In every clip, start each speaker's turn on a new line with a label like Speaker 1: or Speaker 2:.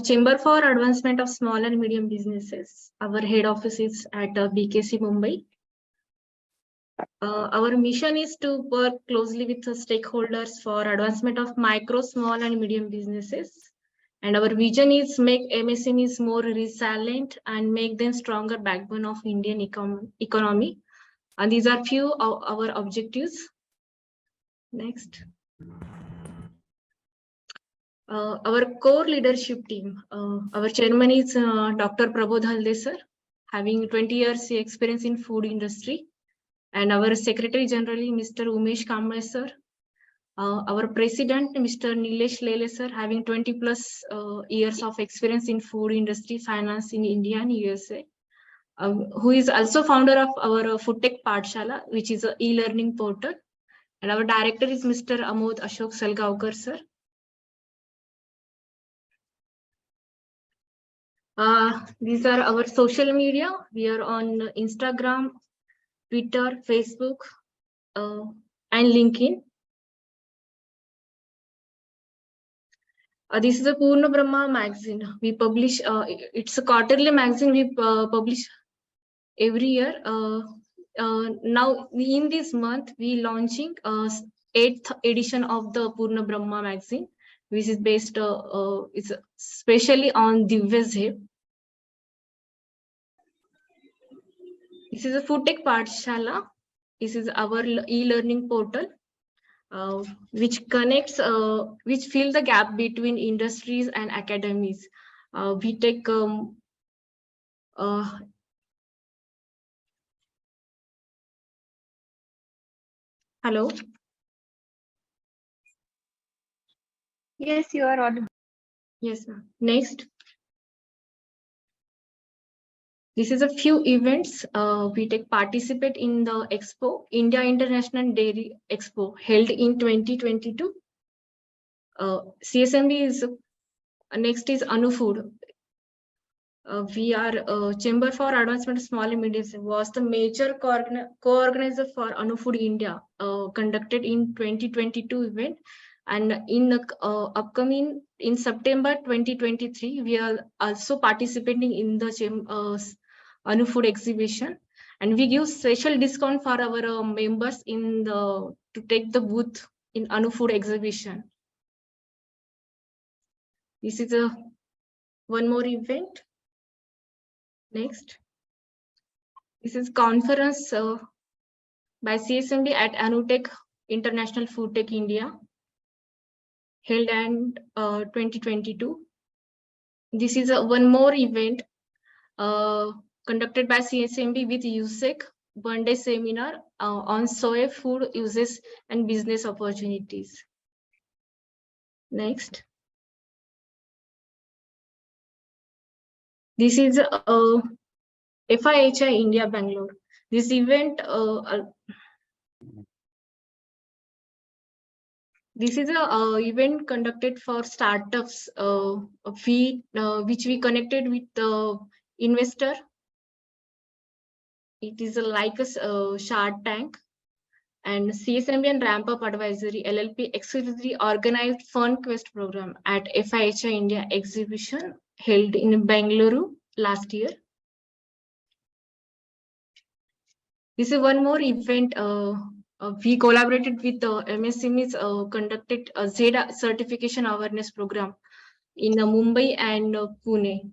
Speaker 1: Chamber for Advancement of Small and Medium Businesses. Our head office is at BKC Mumbai. Our mission is to work closely with the stakeholders for advancement of micro, small and medium businesses. And our vision is make MSMEs more resilient and make them stronger backbone of Indian economy. And these are few of our objectives. Next. Our core leadership team. Our chairman is Dr. Prabodh Halde sir, having 20 years experience in food industry. And our Secretary General, Mr. Umesh Kamble sir. Our President, Mr. Nilesh Lele sir, having 20 plus years of experience in food industry, finance in India and USA. Who is also founder of our Food Tech Pathshala, which is an e-learning portal. And our director is Mr. Amod Ashok Salgaonkar sir. These are our social media. We are on Instagram, Twitter, Facebook, and LinkedIn. This is a Purna Brahma magazine. We publish, it's a quarterly magazine we publish every year. Now, in this month, we launching 8th edition of the Purna Brahma magazine, which is based, it's especially on Divyas. This is a Food Tech Pathshala. This is our e-learning portal. Which connects, which fill the gap between industries and academies. We take hello.
Speaker 2: Yes, you are audible.
Speaker 1: Yes, ma'am. Next. This is a few events we take participate in the Expo, India International Dairy Expo, held in 2022. CSMB is next is AnuFood. We are Chamber for Advancement of Small and Medium was the major co-organizer for AnuFood India, conducted in 2022 event. And in the upcoming in September 2023, we are also participating in the AnuFood exhibition, and we give special discount for our members in the to take the booth in AnuFood exhibition. This is a one more event. Next, this is conference by CSMD at Anutech International Food Tech India, held in 2022. This is a one more event conducted by CSMB with USEC one-day seminar on soy food uses and business opportunities. Next. This is FIHI India Bangalore. This event, this is a event conducted for startups, which we connected with the investor. It is like a Shark Tank, and CSMB and Ramp Up Advisory LLP exclusively organized Fund Quest program at FIHI India exhibition held in Bengaluru last year. This is one more event. We collaborated with MSMEs, conducted a ZEDA certification awareness program in Mumbai and Pune.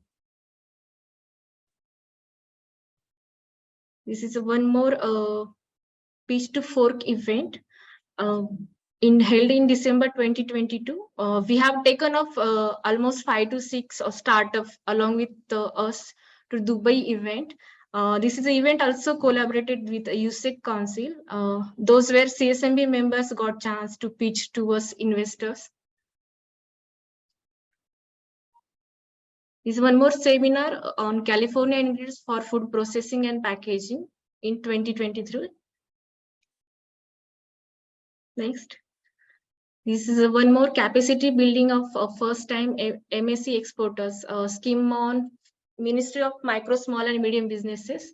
Speaker 1: This is one more Pitch to Fork event held in December 2022. We have taken off almost 5 to 6 startups along with us to Dubai event. This is an event also collaborated with USEC Council. Those where CSMB members got chance to pitch to us investors. This is one more seminar on California ingredients for food processing and packaging in 2023. Next. This is one more capacity building of first time MSc exporters scheme on Ministry of Micro, Small and Medium Businesses.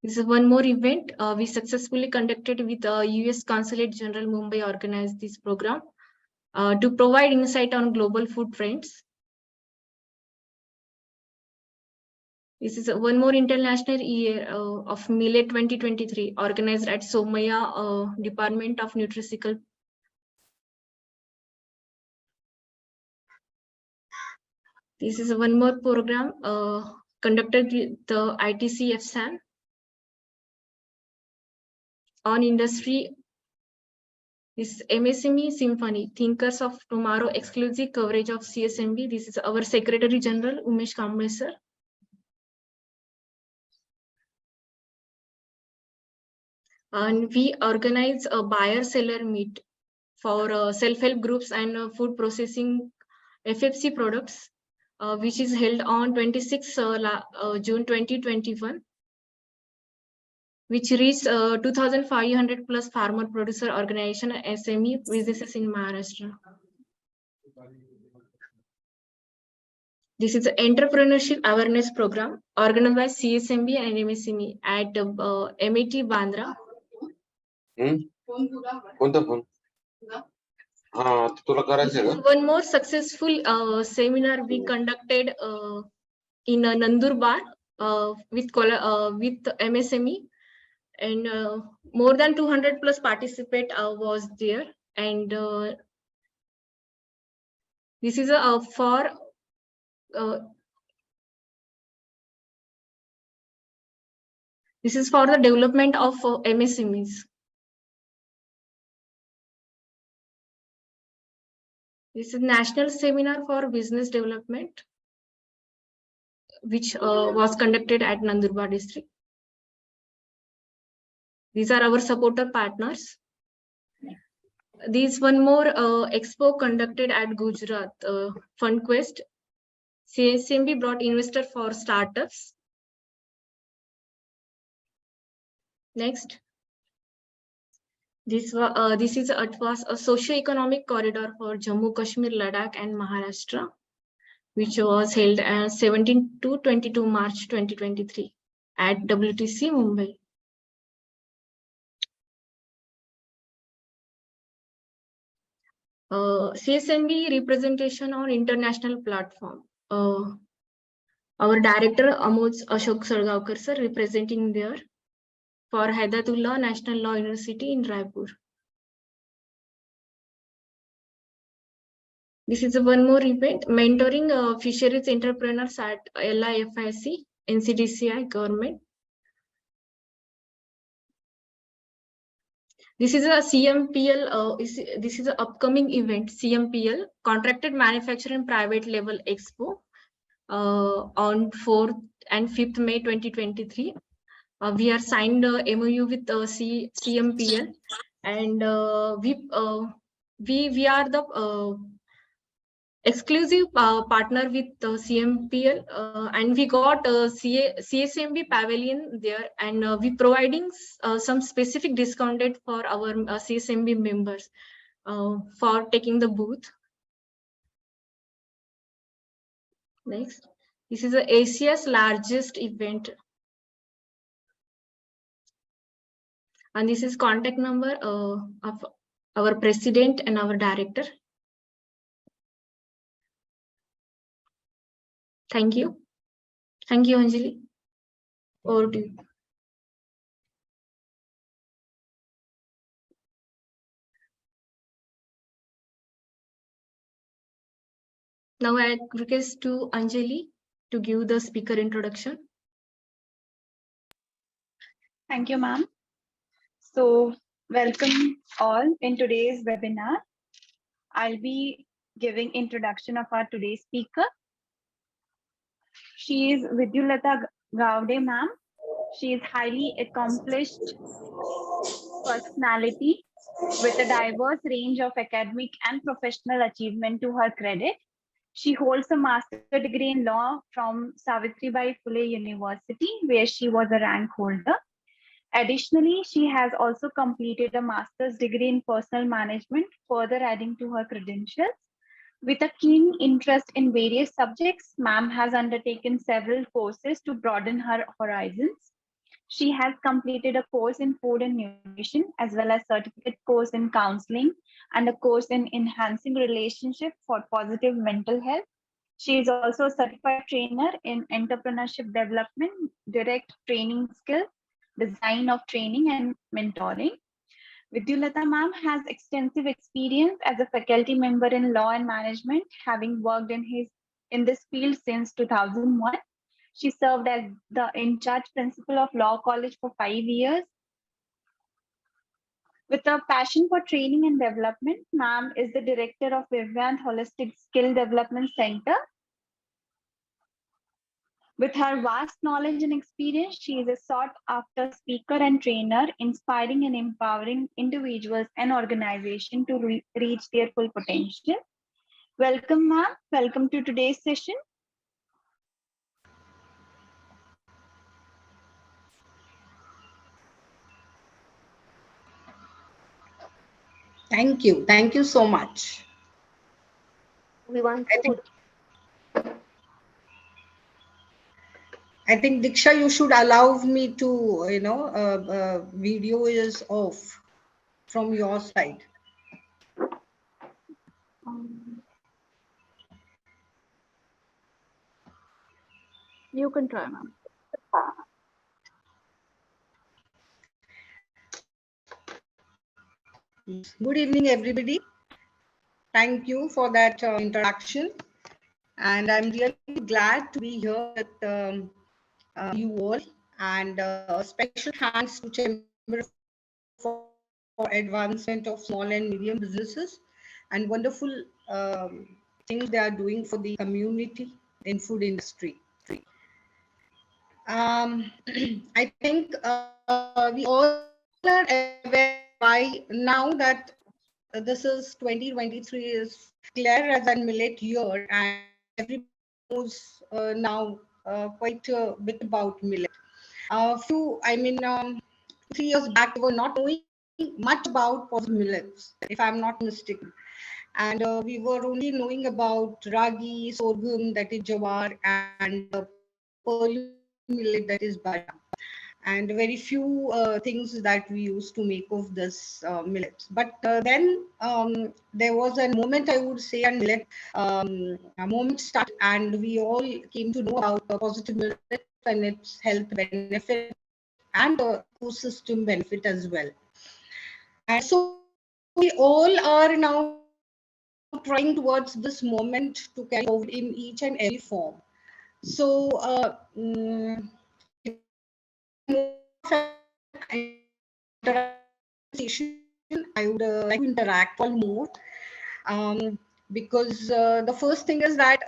Speaker 1: This is one more event we successfully conducted with US Consulate General Mumbai organized this program. to provide insight on global food trends. This is one more international year of Millet 2023 organized at Somaya Department of Nutraceutical. This is one more program conducted with the ITC FSAN on industry. This MSME Symphony, Thinkers of Tomorrow, exclusive coverage of CSMB. This is our Secretary General, Umesh Kamble sir. And we organize a buyer-seller meet for self-help groups and food processing FFC products, which is held on 26 June 2021, which reached 2,500 plus farmer producer organization SME businesses in Maharashtra. This is an entrepreneurship awareness program organized by CSMB and MSME at MIT Bandra. One more successful seminar we conducted in Nandurbar with MSME, and more than 200 plus participate was there. And this is for the development of MSMEs. This is National Seminar for Business Development, which was conducted at Nandurbar district. These are our supporter partners. This one more expo conducted at Gujarat, FundQuest. CSMB brought investor for startups. Next. This was a socio-economic corridor for Jammu, Kashmir, Ladakh, and Maharashtra, which was held at 17 to 22 March 2023 at WTC Mumbai. CSMB representation on international platform. Our director Amod Ashok Sargaonkar sir representing there for Haidatullah National Law University in Raipur. This is one more event, mentoring fisheries entrepreneurs at LIFIC, NCDCI government. This is a CMPL, this is an upcoming event, CMPL, Contracted Manufacturing Private Level Expo on 4th and 5th May 2023. We are signed MOU with CMPL, and we are the exclusive partner with CMPL, and we got CSMB pavilion there, and we providing some specific discounted for our CSMB members for taking the booth. Next, this is Asia's largest event. And this is contact number of our president and our director. Thank you. Thank you, Anjali. Over to you. Now I request to Anjali to give the speaker introduction.
Speaker 2: Thank you, ma'am. So welcome all in today's webinar. I'll be giving introduction of our today's speaker. She is Vidyulata Gowde, ma'am. She is highly accomplished personality with a diverse range of academic and professional achievement to her credit. She holds a master's degree in law from Savitribai Phule University, where she was a rank holder. Additionally, she has also completed a master's degree in personal management, further adding to her credentials. With a keen interest in various subjects, ma'am has undertaken several courses to broaden her horizons. She has completed a course in food and nutrition, as well as certificate course in counseling and a course in enhancing relationship for positive mental health. She is also a certified trainer in entrepreneurship development, direct training skills, design of training and mentoring. Vidyulata ma'am has extensive experience as a faculty member in law and management, having worked in this field since 2001. She served as the in-charge principal of Law College for 5 years. With a passion for training and development, ma'am is the director of Vivyant Holistic Skill Development Center. With her vast knowledge and experience, she is a sought-after speaker and trainer, inspiring and empowering individuals and organizations to reach their full potential. Welcome, ma'am. Welcome to today's session.
Speaker 3: Thank you. Thank you so much.
Speaker 4: We want
Speaker 3: I think,
Speaker 4: food.
Speaker 3: I think Diksha, you should allow me to, video is off from your side.
Speaker 4: You can try, ma'am.
Speaker 3: Good evening, everybody. Thank you for that introduction. And I'm really glad to be here with you all. And special thanks to Chamber for advancement of small and medium businesses and wonderful things they are doing for the community in food industry. I think we all are aware by now that this is 2023 is clear as a millet year, and everybody knows now quite a bit about millet. I mean, 3 years back, we were not knowing much about positive millets, if I'm not mistaken. And we were only knowing about ragi, sorghum, that is jawar, and pearly millet, that is bajra, and very few things that we used to make of this millets. But then there was a moment, I would say, and millet a moment started, and we all came to know about positive millet and its health benefit and ecosystem benefit as well. And so we all are now trying towards this moment to carry forward in each and every form. So it's more of an interaction. I would like to interact all more. Because the first thing is that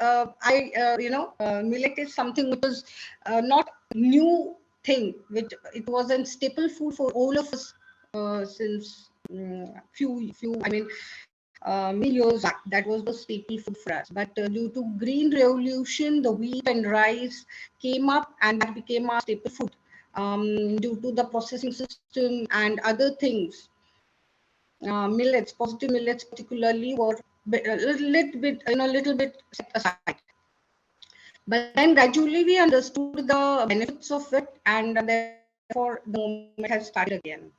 Speaker 3: millet is something which is not new thing, which it was a staple food for all of us since many years back. That was the staple food for us. But due to green revolution, the wheat and rice came up, and that became our staple food. Due to the processing system and other things, millets, positive millets particularly, were a little bit set aside. But then gradually we understood the benefits of it, and therefore the movement has started again.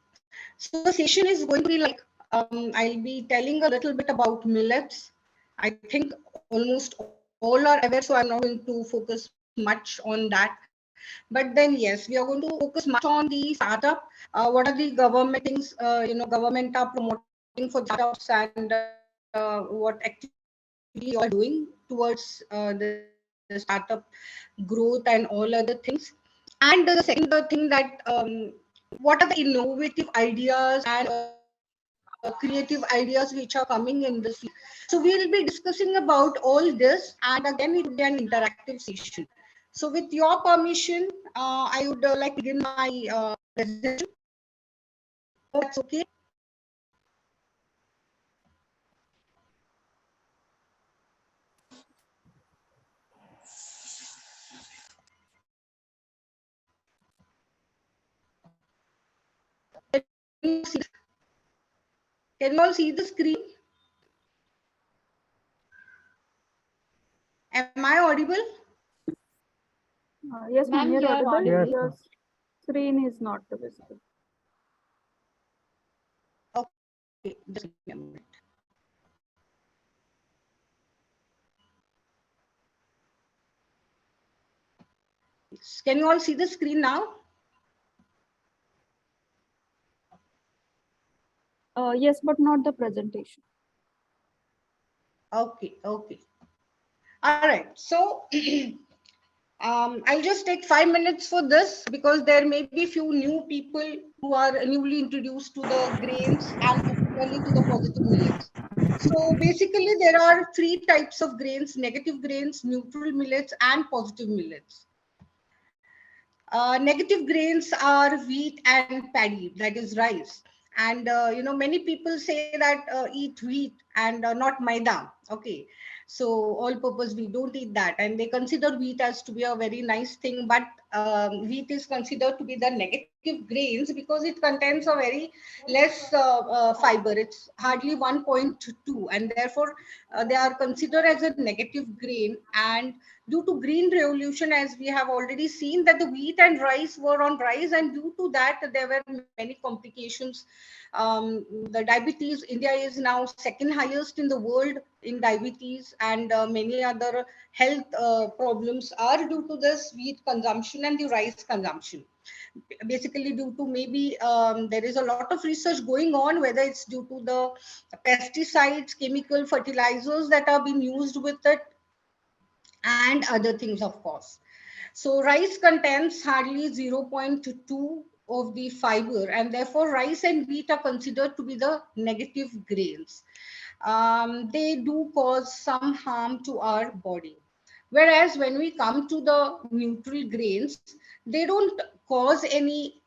Speaker 3: So the session is going to be like, I'll be telling a little bit about millets. I think almost all are aware, so I'm not going to focus much on that. But then, yes, we are going to focus much on the startup. What are the government things, government are promoting for the startups, and what activity you are doing towards the startup growth and all other things. And the second thing that what are the innovative ideas and creative ideas which are coming in this field. So we'll be discussing about all this, and again it would be an interactive session. So with your permission, I would like to begin my presentation. Hope that's okay. Can you all see the screen? Am I audible?
Speaker 4: Yes, ma'am, you're audible.
Speaker 5: Yes.
Speaker 4: Yes. Screen is not visible.
Speaker 3: Okay, just give me a minute. Can you all see the screen now?
Speaker 4: Yes, but not the presentation.
Speaker 3: Okay, okay. All right. So I'll just take 5 minutes for this because there may be few new people who are newly introduced to the grains and particularly to the positive millets. So basically, there are three types of grains: negative grains, neutral millets, and positive millets. Negative grains are wheat and paddy, that is rice. And many people say that eat wheat and not maida. Okay, so all-purpose we don't eat that, and they consider wheat as to be a very nice thing. But wheat is considered to be the negative grains because it contains a very less fiber. It's hardly 1.2, and therefore they are considered as a negative grain. And due to green revolution, as we have already seen that the wheat and rice were on rise, and due to that there were many complications. The diabetes, India is now second highest in the world in diabetes, and many other health problems are due to this wheat consumption and the rice consumption. Basically due to maybe there is a lot of research going on, whether it's due to the pesticides, chemical fertilizers that are being used with it, and other things, of course. So rice contains hardly 0.2 of the fiber, and therefore rice and wheat are considered to be the negative grains. They do cause some harm to our body. Whereas when we come to the neutral grains, they don't cause any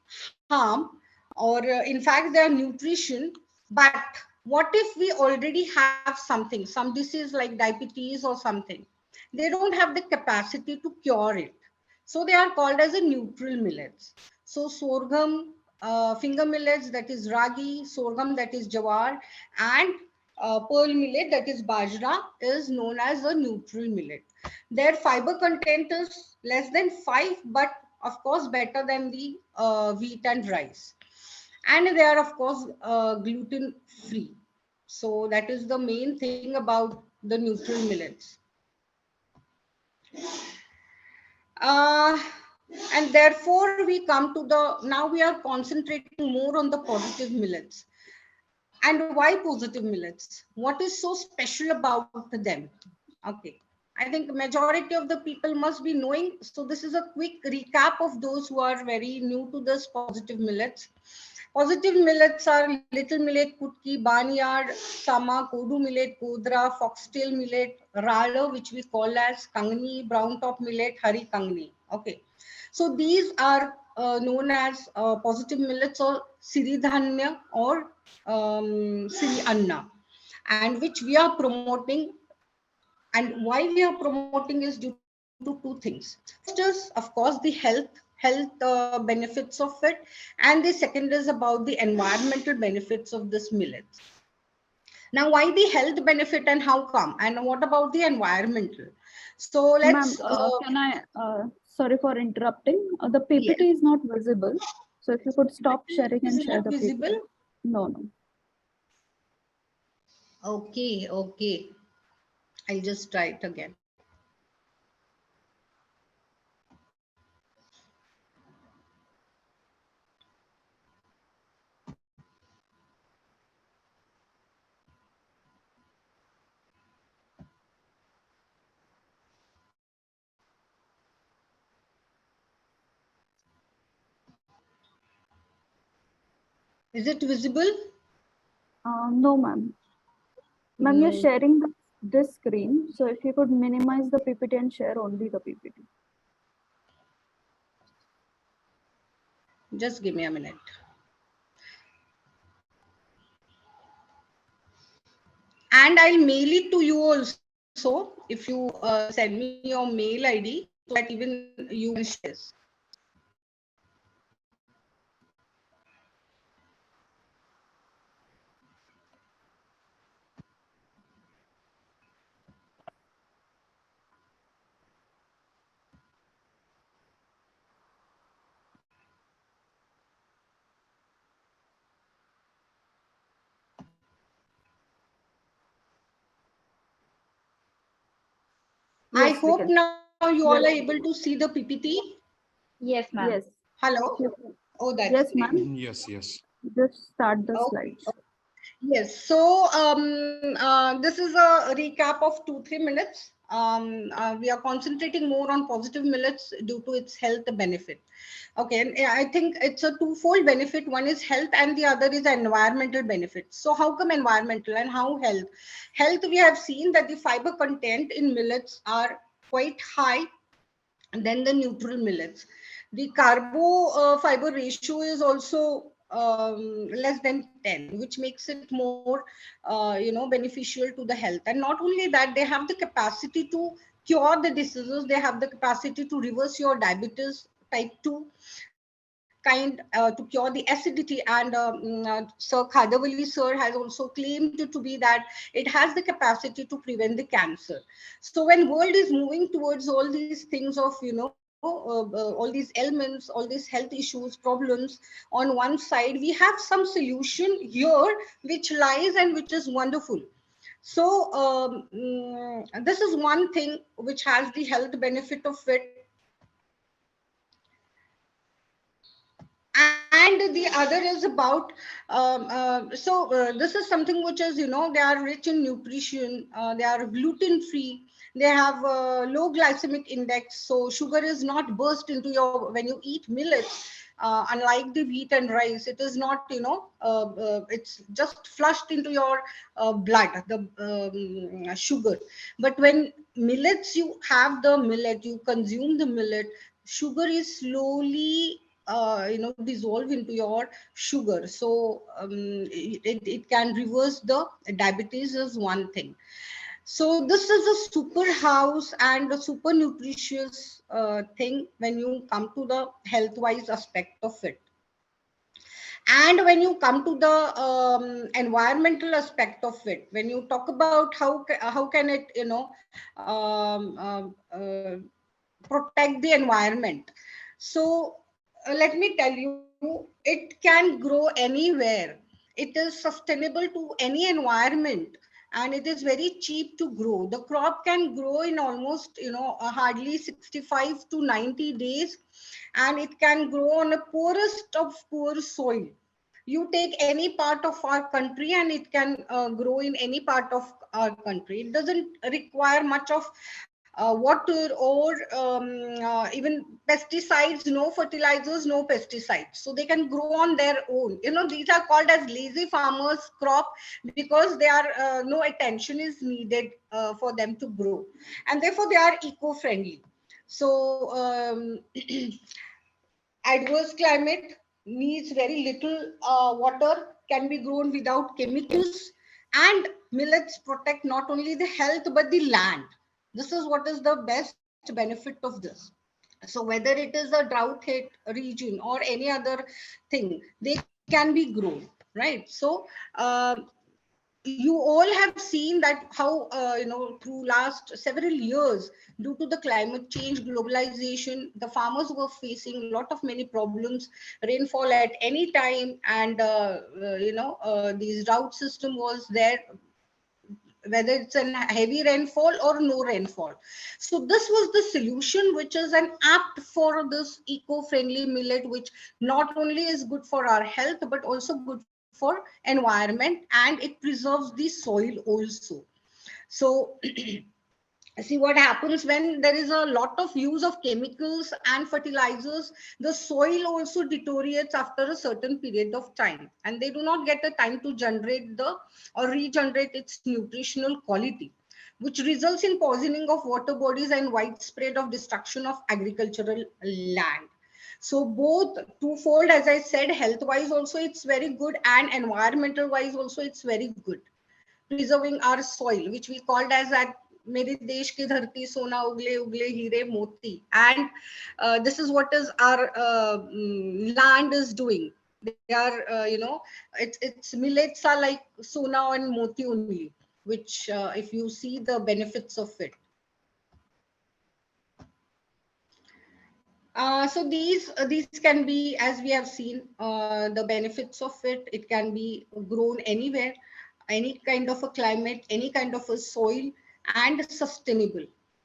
Speaker 3: harm, or in fact they are nutrition. But what if we already have something, some disease like diabetes or something? They don't have the capacity to cure it. So they are called as a neutral millets. So sorghum, finger millets, that is ragi, sorghum, that is jawar, and pearl millet, that is bajra, is known as a neutral millet. Their fiber content is less than 5, but of course better than the wheat and rice. And they are of course gluten free. So that is the main thing about the neutral millets. Uh, and therefore we come to the, now we are concentrating more on the positive millets. And why positive millets? What is so special about them? Okay, I think majority of the people must be knowing. So this is a quick recap of those who are very new to this positive millets. Positive millets are little millet, kutki, barnyard, sama, kodu millet, kodra, foxtail millet, rala, which we call as kangni, brown top millet, hari kangni. Okay, so these are known as positive millets, or siridhanya, or siri anna, and which we are promoting. And why we are promoting is due to two things. First is, of course, the health benefits of it, and the second is about the environmental benefits of this millet. Now, why the health benefit and how come, and what about the environmental? So
Speaker 4: Ma'am,
Speaker 3: let's
Speaker 4: can I, sorry for interrupting. The PPT
Speaker 3: yes.
Speaker 4: is not visible. So if you could stop sharing
Speaker 3: Is
Speaker 4: and
Speaker 3: it
Speaker 4: share
Speaker 3: not
Speaker 4: the PPT.
Speaker 3: visible?
Speaker 4: No, no.
Speaker 3: Okay, okay, I'll just try it again. Is it visible?
Speaker 4: No, ma'am. Ma'am, you're
Speaker 3: No.
Speaker 4: sharing this screen. So if you could minimize the PPT and share only the PPT.
Speaker 3: Just give me a minute. And I'll mail it to you also if you send me your mail ID, so that even you can share this. I
Speaker 4: Yes, we
Speaker 3: hope
Speaker 4: can.
Speaker 3: now you all are
Speaker 4: Yes,
Speaker 3: able to see the PPT.
Speaker 2: Yes, ma'am.
Speaker 4: yes.
Speaker 3: Hello.
Speaker 4: You can.
Speaker 3: Oh, that's
Speaker 4: Yes,
Speaker 3: great.
Speaker 4: ma'am.
Speaker 5: Yes, yes.
Speaker 4: Just start the
Speaker 3: Okay.
Speaker 4: slides.
Speaker 3: Yes. So this is a recap of 2-3 minutes. We are concentrating more on positive millets due to its health benefit. Okay, and I think it's a twofold benefit. One is health and the other is environmental benefit. So how come environmental and how health? Health, we have seen that the fiber content in millets are quite high than the neutral millets. The carbo fiber ratio is also less than 10, which makes it more beneficial to the health. And not only that, they have the capacity to cure the diseases. They have the capacity to reverse your diabetes type 2 to cure the acidity. And Sir Khadavali sir has also claimed to be that it has the capacity to prevent the cancer. So when world is moving towards all these things of all these ailments, all these health issues, problems, on one side we have some solution here which lies and which is wonderful. So this is one thing which has the health benefit of it. And the other is about this is something which is, they are rich in nutrition, they are gluten free, they have low glycemic index, so sugar is not burst into your when you eat millets. Unlike the wheat and rice, it is not, it's just flushed into your blood, the sugar. But when millets, you have the millet, you consume the millet, sugar is slowly dissolve into your sugar. So it can reverse the diabetes is one thing. So this is a super house and a super nutritious thing when you come to the health wise aspect of it. And when you come to the environmental aspect of it, when you talk about how can it protect the environment. So let me tell you, it can grow anywhere. It is sustainable to any environment, and it is very cheap to grow. The crop can grow in almost hardly 65 to 90 days, and it can grow on a poorest of poor soil. You take any part of our country and it can grow in any part of our country. It doesn't require much of water or even pesticides, no fertilizers, no pesticides. So they can grow on their own. These are called as lazy farmers crop because they are no attention is needed for them to grow, and therefore they are eco-friendly. So adverse climate needs very little water, can be grown without chemicals, and millets protect not only the health but the land. This is what is the best benefit of this. So whether it is a drought hit region or any other thing, they can be grown, right? So you all have seen that how through last several years, due to the climate change, globalization, the farmers were facing a lot of many problems, rainfall at any time, and these drought system was there, whether it's a heavy rainfall or no rainfall. So this was the solution, which is an apt for this eco-friendly millet, which not only is good for our health but also good for environment, and it preserves the soil also. So see what happens when there is a lot of use of chemicals and fertilizers. The soil also deteriorates after a certain period of time, and they do not get the time to generate the or regenerate its nutritional quality, which results in poisoning of water bodies and widespread of destruction of agricultural land. So both twofold, as I said, health wise also it's very good, and environmental wise also it's very good, preserving our soil, which we called as that मेरे देश की धरती सोना उगले उगले हीरे मोती. And this is what is our land is doing. They are it's millets are like sona and moti only, which if you see the benefits of it. So these can be, as we have seen, the benefits of it. It can be grown anywhere, any kind of a climate, any kind of a soil, and sustainable.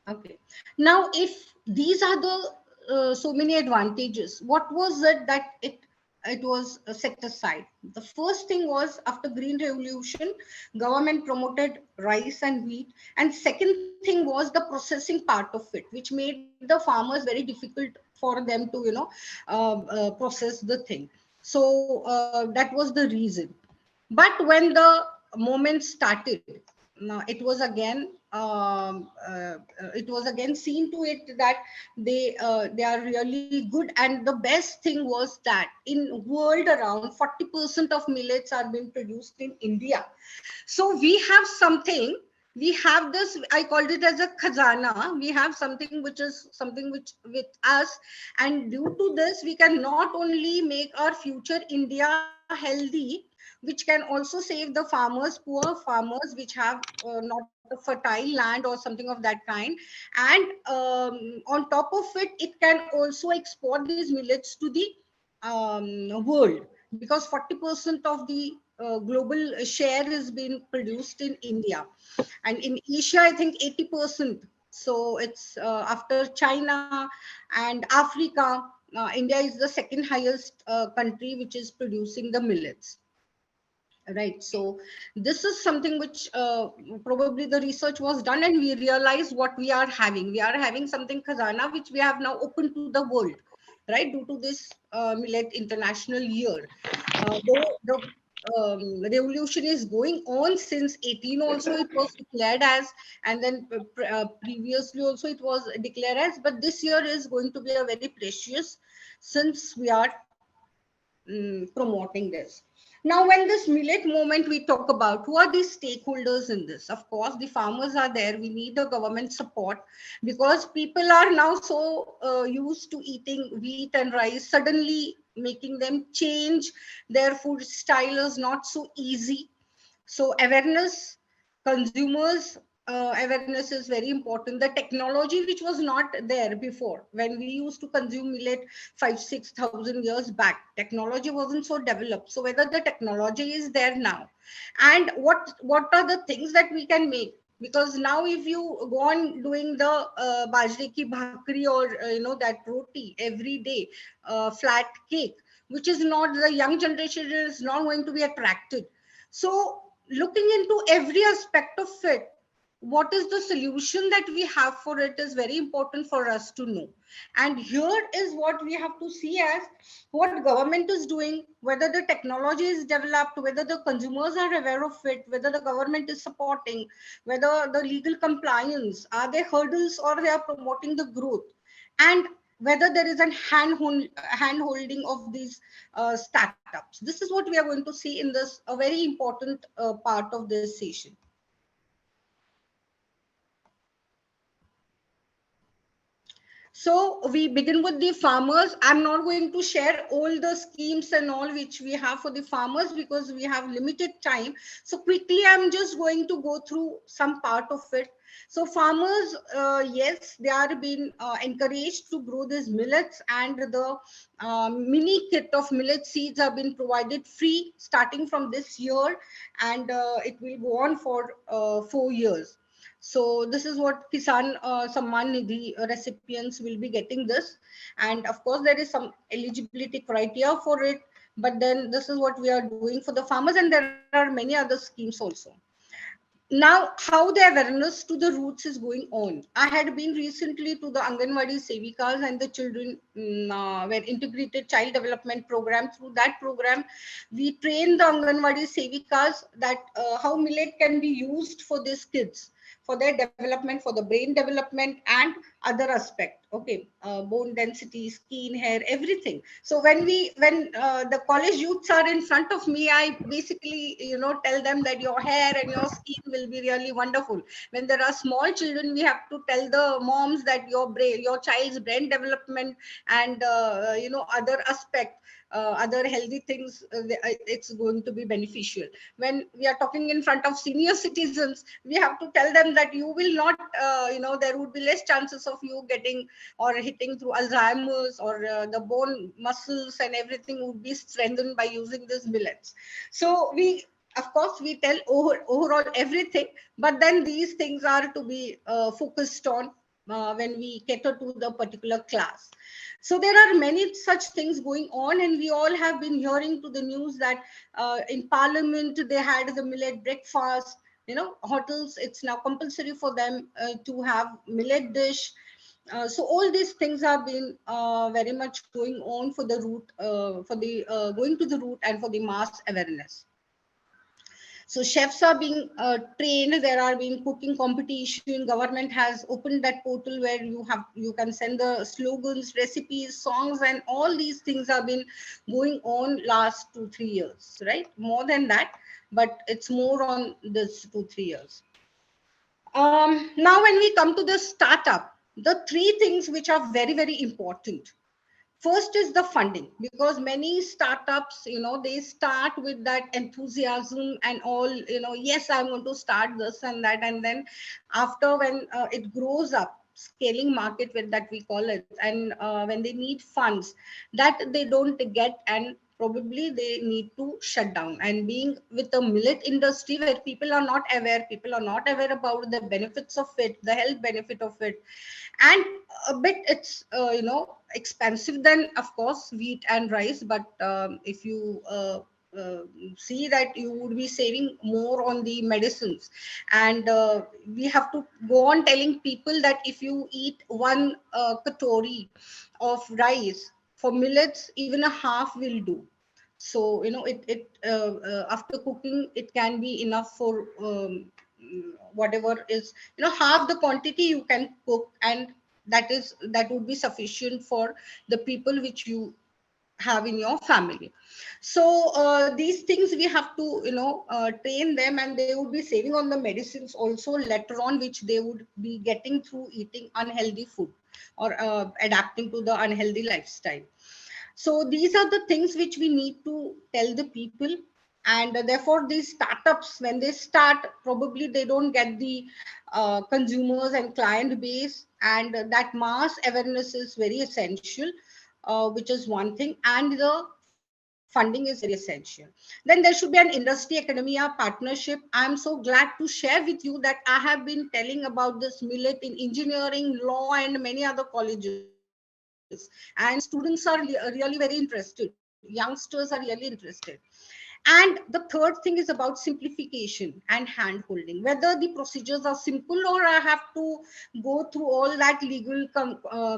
Speaker 3: Okay. Now, if these are the so many advantages, what was it that it was set aside? The first thing was, after Green Revolution, government promoted rice and wheat, and second thing was the processing part of it, which made the farmers very difficult for them to process the thing. So that was the reason. But when the moment started, now it was again seen to it that they are really good. And the best thing was that in world around 40% of millets are being produced in India. So we have something. We have this. I called it as a khazana. We have something which is something which with us, and due to this, we can not only make our future India healthy, which can also save the farmers, poor farmers, which have not a fertile land or something of that kind. And on top of it, it can also export these millets to the world, because 40% of the global share is being produced in India. And in Asia, I think 80%. So it's after China and Africa, India is the second highest country which is producing the millets. Right. So this is something which probably the research was done, and we realized what we are having. We are having something khazana which we have now opened to the world, right? Due to this Millet International Year. Though the revolution is going on since 18 also it was declared as, and then previously also it was declared as, but this year is going to be a very precious, since we are promoting this. Now, when this millet movement we talk about, who are the stakeholders in this? Of course, the farmers are there. We need the government support, because people are now so used to eating wheat and rice. Suddenly, making them change their food style is not so easy. So awareness, consumers awareness is very important. The technology which was not there before, when we used to consume millet 5,000-6,000 years back, technology wasn't so developed. So whether the technology is there now, and what are the things that we can make? Because now if you go on doing the bajre ki bhakri, or that roti every day, flat cake, which is not, the young generation is not going to be attracted. So looking into every aspect of it, what is the solution that we have for it is very important for us to know. And here is what we have to see as what government is doing, whether the technology is developed, whether the consumers are aware of it, whether the government is supporting, whether the legal compliance, are there hurdles or they are promoting the growth, and whether there is a hand holding of these startups. This is what we are going to see in this, a very important part of this session. So we begin with the farmers. I'm not going to share all the schemes and all which we have for the farmers, because we have limited time. So quickly, I'm just going to go through some part of it. So farmers, yes, they are being encouraged to grow these millets, and the mini kit of millet seeds have been provided free starting from this year, and it will go on for 4 years. So this is what Kisan Samman Nidhi recipients will be getting this. And of course, there is some eligibility criteria for it. But then this is what we are doing for the farmers, and there are many other schemes also. Now, how the awareness to the roots is going on. I had been recently to the Anganwadi Sevikas, and the children were integrated child development program. Through that program, we train the Anganwadi Sevikas that how millet can be used for these kids, for their development, for the brain development and other aspect. Okay, bone density, skin, hair, everything. So when the college youths are in front of me, I basically tell them that your hair and your skin will be really wonderful. When there are small children, we have to tell the moms that your child's brain development and other aspect, other healthy things, it's going to be beneficial. When we are talking in front of senior citizens, we have to tell them that you will not, there would be less chances of you getting or hitting through Alzheimer's, or the bone muscles and everything would be strengthened by using these millets. So of course, we tell overall everything, but then these things are to be focused on. when we cater to the particular class. So there are many such things going on, and we all have been hearing to the news that in Parliament they had the millet breakfast. Hotels, it's now compulsory for them to have millet dish. So all these things have been very much going on for the route, for the going to the route and for the mass awareness. So chefs are being trained. There are being cooking competition. Government has opened that portal where you can send the slogans, recipes, songs, and all these things have been going on last 2-3 years, right? More than that, but it's more on this 2-3 years. Now, when we come to the startup, the three things which are very, very important. First is the funding, because many startups, they start with that enthusiasm and all, yes, I'm going to start this and that. And then after, when it grows up, scaling market with that we call it, and when they need funds that they don't get, and probably they need to shut down. And being with the millet industry where people are not aware about the benefits of it, the health benefit of it, and a bit it's expensive than, of course, wheat and rice, but if you uh, see that, you would be saving more on the medicines. And we have to go on telling people that if you eat one katori of rice, for millets even a half will do. So after cooking, it can be enough for whatever is, half the quantity you can cook, and that would be sufficient for the people which you have in your family. So these things we have to train them, and they would be saving on the medicines also later on, which they would be getting through eating unhealthy food, or adapting to the unhealthy lifestyle. So these are the things which we need to tell the people. And therefore these startups, when they start, probably they don't get the consumers and client base, and that mass awareness is very essential, which is one thing, and the funding is very essential. Then there should be an industry academia partnership. I'm so glad to share with you that I have been telling about this millet in engineering, law, and many other colleges, and students are really very interested, youngsters are really interested. And the third thing is about simplification and hand holding, whether the procedures are simple or I have to go through all that legal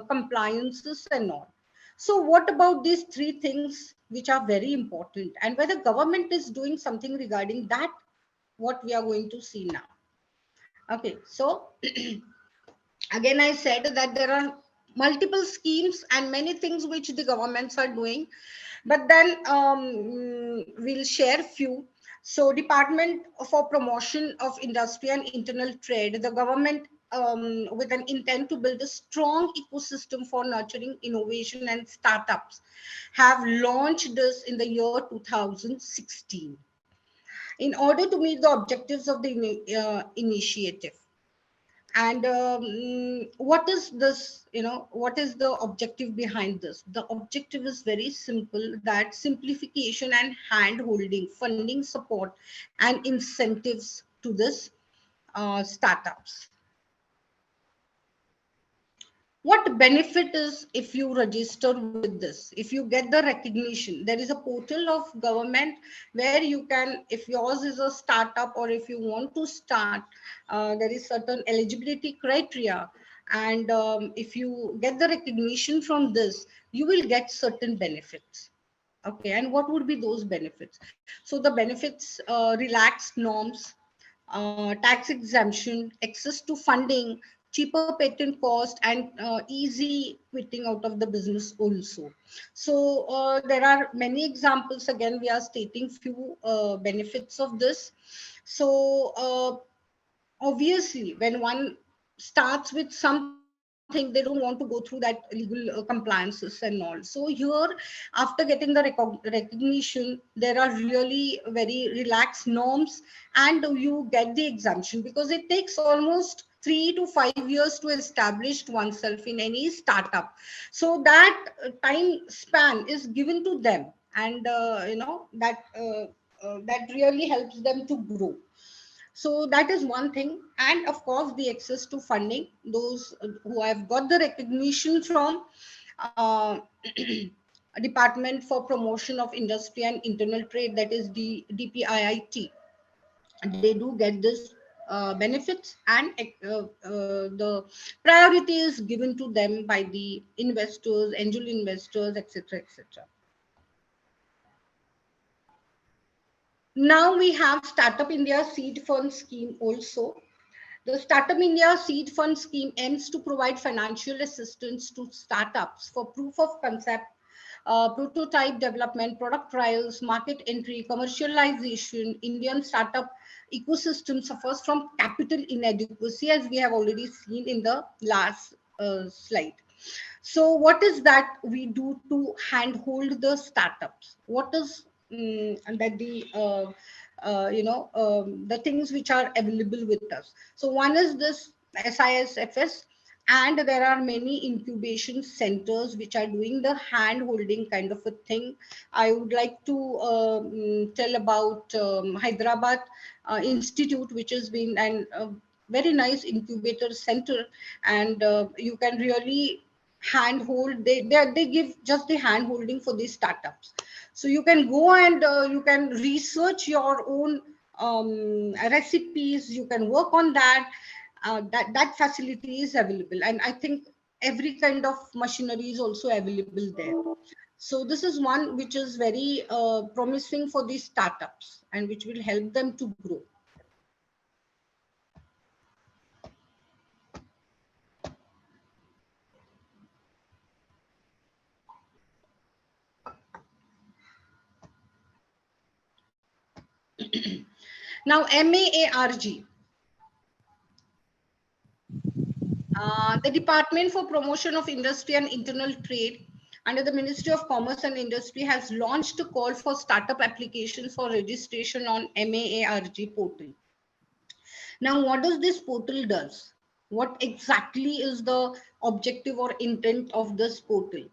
Speaker 3: compliances and all. So what about these three things which are very important, and whether government is doing something regarding that, what we are going to see now. Okay, so again, I said that there are multiple schemes and many things which the governments are doing, but then we'll share few. So Department for Promotion of Industry and Internal Trade, the government, with an intent to build a strong ecosystem for nurturing innovation and startups, have launched this in the year 2016 in order to meet the objectives of the initiative. And what is this, what is the objective behind this? The objective is very simple, that simplification and hand holding, funding support, and incentives to this startups. What benefit is if you register with this, if you get the recognition? There is a portal of government where you can, if yours is a startup or if you want to start, there is certain eligibility criteria, and if you get the recognition from this, you will get certain benefits. Okay, and what would be those benefits? So the benefits: relaxed norms, tax exemption, access to funding, cheaper patent cost, and easy quitting out of the business also. So there are many examples. Again, we are stating few benefits of this. So obviously, when one starts with something, they don't want to go through that legal compliances and all. So here, after getting the recognition, there are really very relaxed norms, and you get the exemption, because it takes almost 3 to 5 years to establish oneself in any startup. So that time span is given to them, and that really helps them to grow. So that is one thing. And of course, the access to funding, those who have got the recognition from Department for Promotion of Industry and Internal Trade, that is the DPIIT, they do get this benefits, and the priority is given to them by the investors, angel investors, etc., etc. Now we have Startup India Seed Fund Scheme also. The Startup India Seed Fund Scheme aims to provide financial assistance to startups for proof of concept, prototype development, product trials, market entry, commercialization. Indian startup ecosystem suffers from capital inadequacy, as we have already seen in the last slide. So what is that we do to handhold the startups? What is that the things which are available with us? So one is this SISFS, and there are many incubation centers which are doing the hand holding kind of a thing. I would like to tell about Hyderabad Institute, which has been an very nice incubator center, and you can really handhold. They give just the hand holding for these startups. So you can go and you can research your own recipes. You can work on that. That facility is available, and I think every kind of machinery is also available there. So this is one which is very promising for these startups and which will help them to grow. Now, MAARG, the Department for Promotion of Industry and Internal Trade under the Ministry of Commerce and Industry has launched a call for startup applications for registration on MAARG portal. Now, what does this portal does? What exactly is the objective or intent of this portal?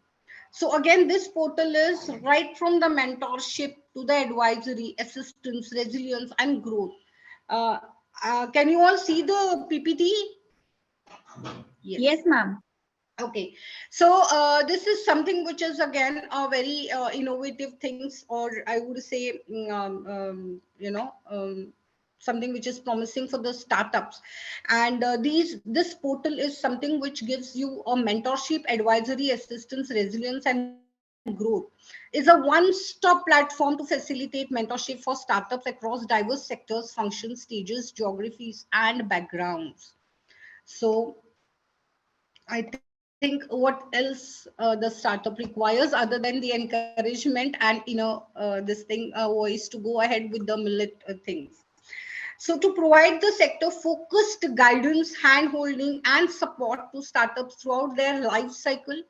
Speaker 3: So again, this portal is right from the mentorship to the advisory, assistance, resilience, and growth. Uh, can you all see the PPT?
Speaker 2: Yes, ma'am.
Speaker 3: Okay, so this is something which is again a very innovative things, or I would say, something which is promising for the startups. And this portal is something which gives you a mentorship, advisory, assistance, resilience, and growth. Is a one-stop platform to facilitate mentorship for startups across diverse sectors, functions, stages, geographies, and backgrounds. So I think what else the startup requires other than the encouragement and this thing voice to go ahead with the millet things. So to provide the sector focused guidance, hand holding, and support to startups throughout their life cycle,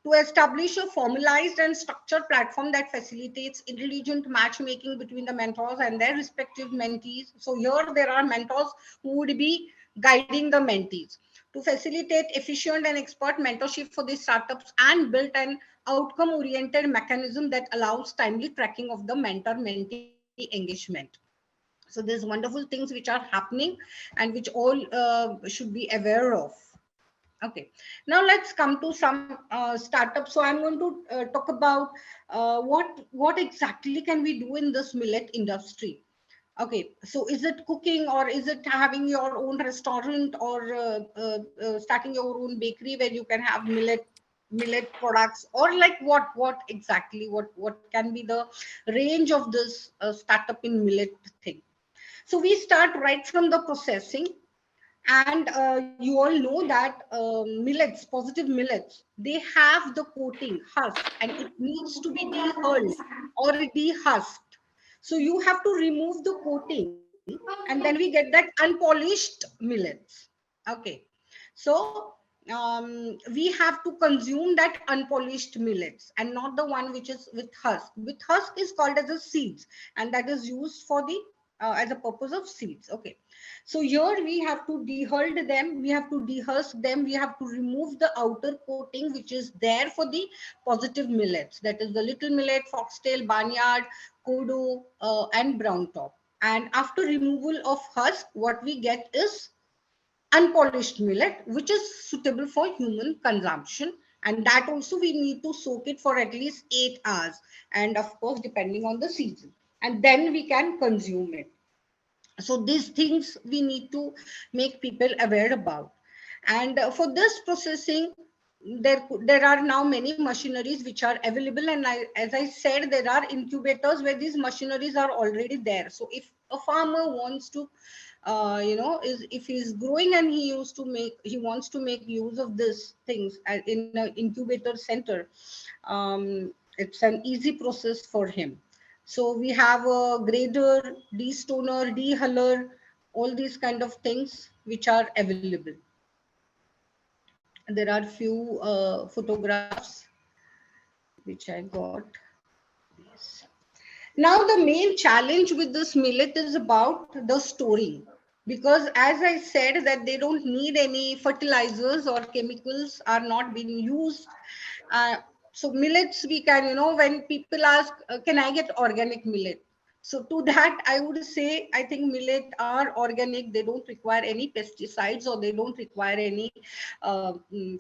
Speaker 3: to establish a formalized and structured platform that facilitates intelligent matchmaking between the mentors and their respective mentees. So here there are mentors who would be guiding the mentees to facilitate efficient and expert mentorship for these startups and build an outcome-oriented mechanism that allows timely tracking of the mentor-mentee engagement. So there's wonderful things which are happening and which all should be aware of. Okay, now let's come to some startups. So I'm going to talk about what exactly can we do in this millet industry. Okay, so is it cooking, or is it having your own restaurant, or starting your own bakery where you can have millet products, or like what exactly what can be the range of this startup in millet thing? So we start right from the processing, and you all know that millets, positive millets, they have the coating husk, and it needs to be dehulled or dehusked. So you have to remove the coating, and then we get that unpolished millets. Okay, so we have to consume that unpolished millets and not the one which is with husk. With husk is called as a seeds, and that is used for the as a purpose of seeds. Okay, so here we have to dehull them, we have to dehusk them, we have to remove the outer coating which is there for the positive millets, that is the little millet, foxtail, barnyard, kodo, and brown top. And after removal of husk, what we get is unpolished millet, which is suitable for human consumption. And that also we need to soak it for at least 8 hours. And of course, depending on the season. And then we can consume it. So these things we need to make people aware about. And for this processing, there are now many machineries which are available. And as I said, there are incubators where these machineries are already there. So if a farmer wants to, if he's growing and he wants to make use of these things in an incubator center, it's an easy process for him. So we have a grader, destoner, dehuller, all these kind of things which are available. There are few photographs which I got. Yes. Now the main challenge with this millet is about the storing, because as I said that they don't need any fertilizers or chemicals are not being used. Uh, so millets we can, when people ask, can I get organic millet? So to that, I would say, I think millet are organic. They don't require any pesticides or they don't require any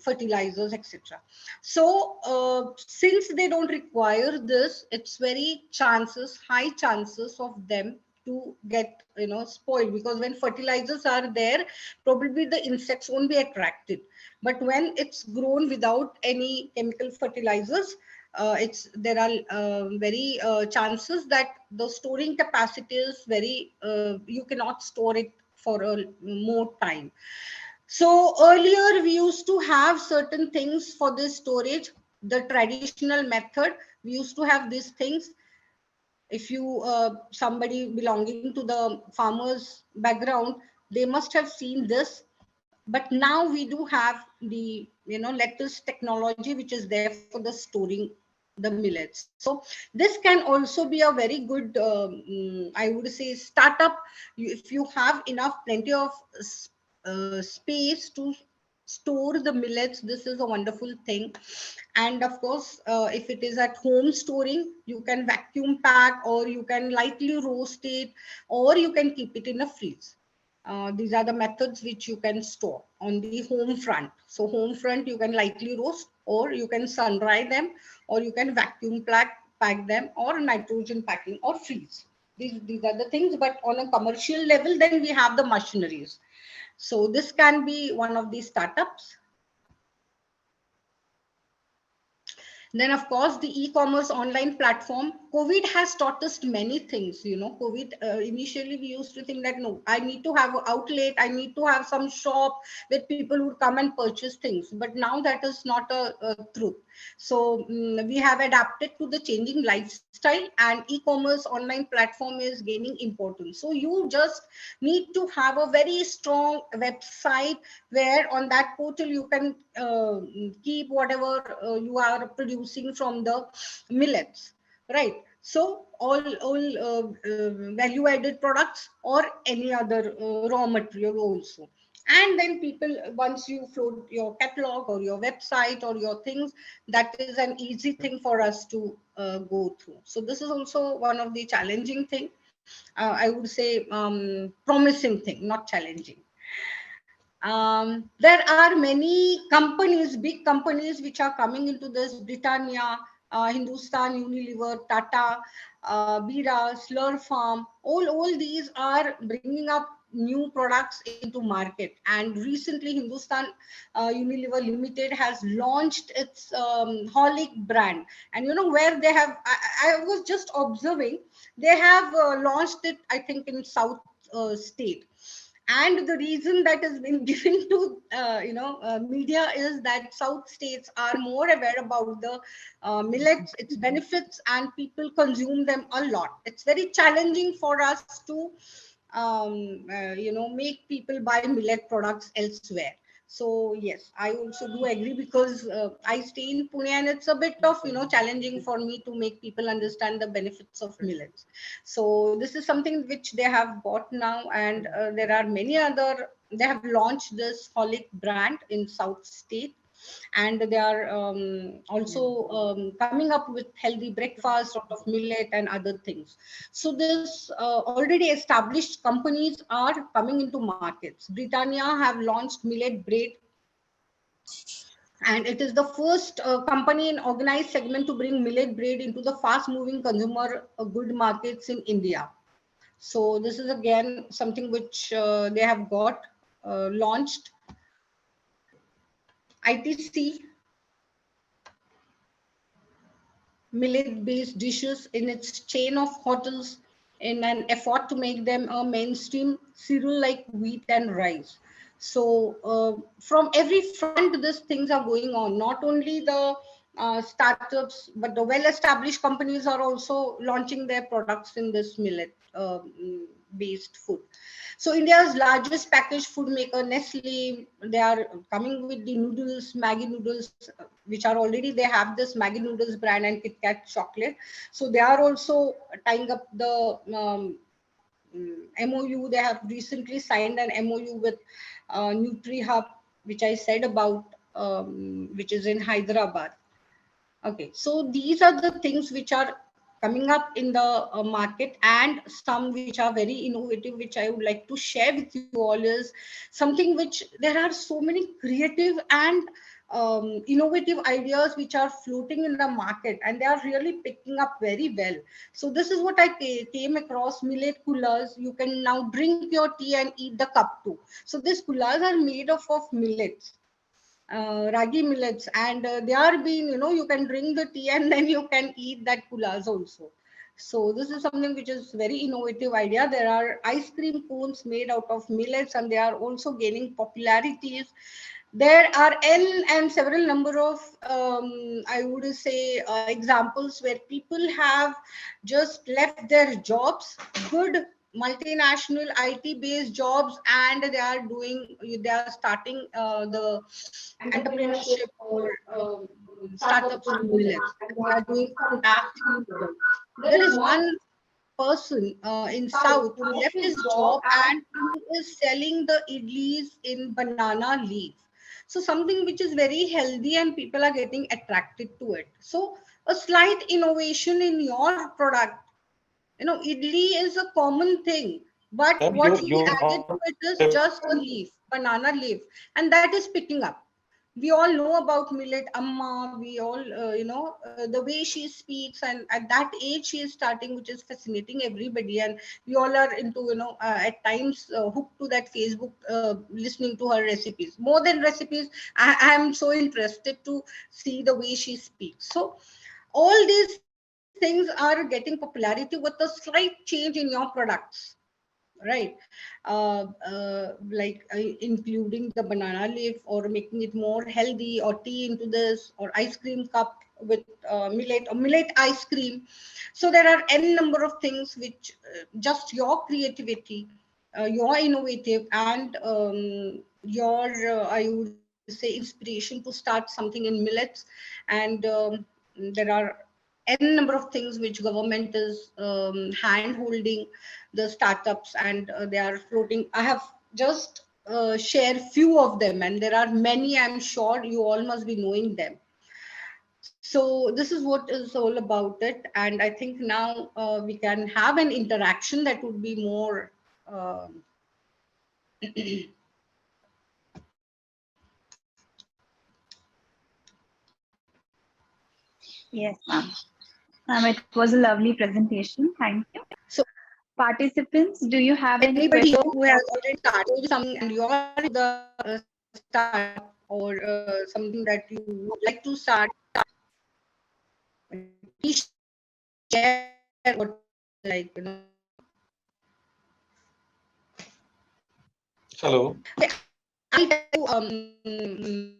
Speaker 3: fertilizers, etc. So since they don't require this, it's very high chances of them to get spoiled, because when fertilizers are there, probably the insects won't be attracted. But when it's grown without any chemical fertilizers, there are very chances that the storing capacity is very you cannot store it for a more time. So earlier we used to have certain things for this storage, the traditional method. We used to have these things. If you somebody belonging to the farmers background, they must have seen this. But now we do have the latest technology which is there for the storing the millets. So this can also be a very good I would say startup. If you have enough plenty of space to store the millets, this is a wonderful thing. And of course, if it is at home storing, you can vacuum pack, or you can lightly roast it, or you can keep it in a freeze. These are the methods which you can store on the home front. So home front, you can lightly roast, or you can sun dry them, or you can vacuum pack them, or nitrogen packing, or freeze. These are the things. But on a commercial level, then we have the machineries. So this can be one of these startups. Then, of course, the e-commerce online platform. COVID has taught us many things. COVID, initially we used to think that, no, I need to have an outlet, I need to have some shop where people would come and purchase things. But now that is not a truth. So we have adapted to the changing lifestyle, and e-commerce online platform is gaining importance. So you just need to have a very strong website where on that portal you can keep whatever you are producing from the millets, right? So all value added products or any other raw material also. And then people, once you float your catalog or your website or your things, that is an easy thing for us to go through. So this is also one of the challenging thing, I would say promising thing, not challenging. There are many companies, big companies, which are coming into this: Britannia, Hindustan Unilever, Tata, Bira, Slur Farm. All these are bringing up new products into market. And recently, Hindustan Unilever Limited has launched its Holic brand. And where they have, I was just observing, they have launched it, I think, in South state. And the reason that has been given to media is that South states are more aware about the millets, its benefits, and people consume them a lot. It's very challenging for us to make people buy millet products elsewhere. So yes, I also do agree, because I stay in Pune, and it's a bit of challenging for me to make people understand the benefits of millets. So this is something which they have bought now, and there are many other. They have launched this Holic brand in South State. and they are also coming up with healthy breakfast out of millet and other things. So this already established companies are coming into markets. Britannia have launched millet bread, and it is the first company in organized segment to bring millet bread into the fast moving consumer good markets in India. So this is again something which they have got launched. ITC millet based dishes in its chain of hotels in an effort to make them a mainstream cereal like wheat and rice. So from every front these things are going on. Not only the startups, but the well established companies are also launching their products in this millet based food. So India's largest packaged food maker, Nestle, they are coming with the noodles, Maggi noodles, which are already, they have this Maggi noodles brand and Kit Kat chocolate. So they are also tying up the MOU. They have recently signed an MOU with NutriHub, which I said about, which is in Hyderabad. Okay, so these are the things which are coming up in the market, and some which are very innovative, which I would like to share with you all, is something which there are so many creative and innovative ideas which are floating in the market, and they are really picking up very well. So this is what I came across: millet coolers. You can now drink your tea and eat the cup too. So these coolers are made of millets, ragi millets, and they are being, you can drink the tea and then you can eat that kulas also. So this is something which is very innovative idea. There are ice cream cones made out of millets, and they are also gaining popularities. There are and several number of I would say examples where people have just left their jobs, good multinational IT based jobs, and they are starting the entrepreneurship or startups in millets. They are doing fantastically well. There is one person in South who left his job and who is selling the idlis in banana leaf. So something which is very healthy and people are getting attracted to it. So a slight innovation in your product. Idli is a common thing, but
Speaker 5: Ma'am,
Speaker 3: what we
Speaker 5: you're
Speaker 3: added
Speaker 5: not
Speaker 3: to it is just a leaf, banana leaf, and that is picking up. We all know about millet amma. We all, the way she speaks, and at that age she is starting, which is fascinating everybody. And we all are into, at times hooked to that Facebook, listening to her recipes. More than recipes, I am so interested to see the way she speaks. So all these things are getting popularity with a slight change in your products, right? Including the banana leaf, or making it more healthy, or tea into this, or ice cream cup with millet, or millet ice cream. So there are n number of things which just your creativity, your innovative, and your I would say inspiration to start something in millets. And there are n number of things which government is hand holding the startups, and they are floating. I have just share few of them, and there are many. I'm sure you all must be knowing them. So this is what is all about it, and I think now we can have an interaction that would be more
Speaker 2: Yes, ma'am. Ma'am, it was a lovely presentation. Thank you.
Speaker 3: so
Speaker 2: Participants, do you have any
Speaker 3: anybody
Speaker 2: questions?
Speaker 3: who has already started something and you are in the start, or something that you would like to start, please share what,
Speaker 5: hello.
Speaker 3: I tell you,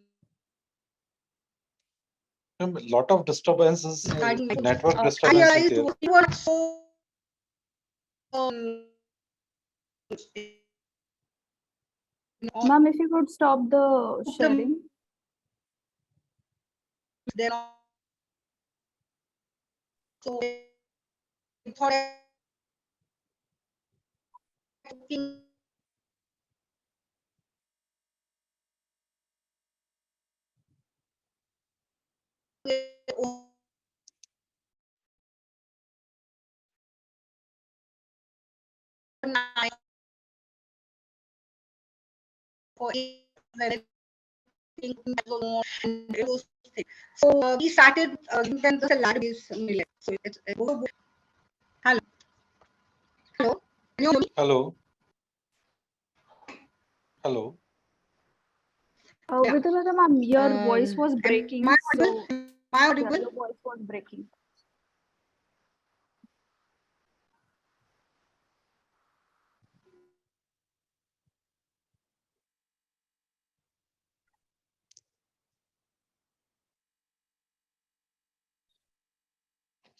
Speaker 5: Ma'am, lot of disturbances, network
Speaker 3: I
Speaker 5: disturbance is
Speaker 3: realized
Speaker 5: there.
Speaker 3: we were so um,
Speaker 4: Ma'am, if you could stop the sharing.
Speaker 3: they're not, so I thought looking at, So we started giving them the salad-based millet. So it's hello, hello, can you hear me?
Speaker 5: Hello. Hello.
Speaker 3: Yeah.
Speaker 4: Vidulata ma'am, your voice was
Speaker 3: Am
Speaker 4: breaking,
Speaker 3: I
Speaker 4: so
Speaker 3: audible? Am I
Speaker 4: yeah,
Speaker 3: audible?
Speaker 4: your voice was breaking.